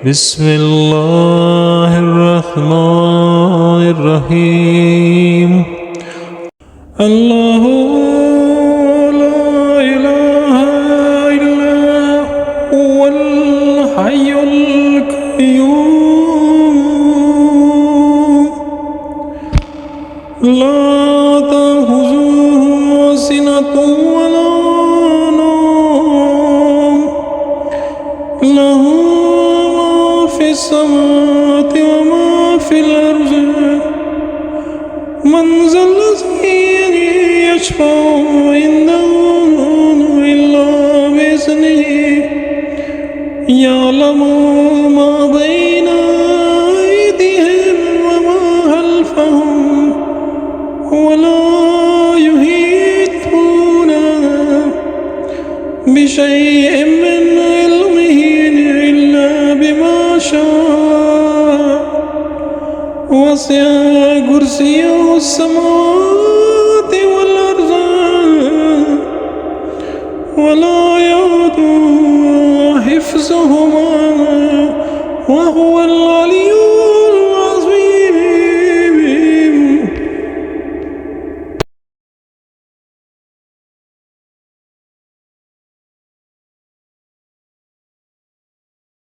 بسم الله الرحمن الرحيم. الله لا إله إلا هو الحي القيوم لا تأخذه سنة ولا نوم له ما في السماوات وما في الأرض من ذا الذي يشفع عنده إلا بإذنه يعلم ما بين أيديهم وما خلفهم ولا يحيطون بشيء من علمه إلا بما شاء وسع كرسيه السماوات والأرض ولا يؤوده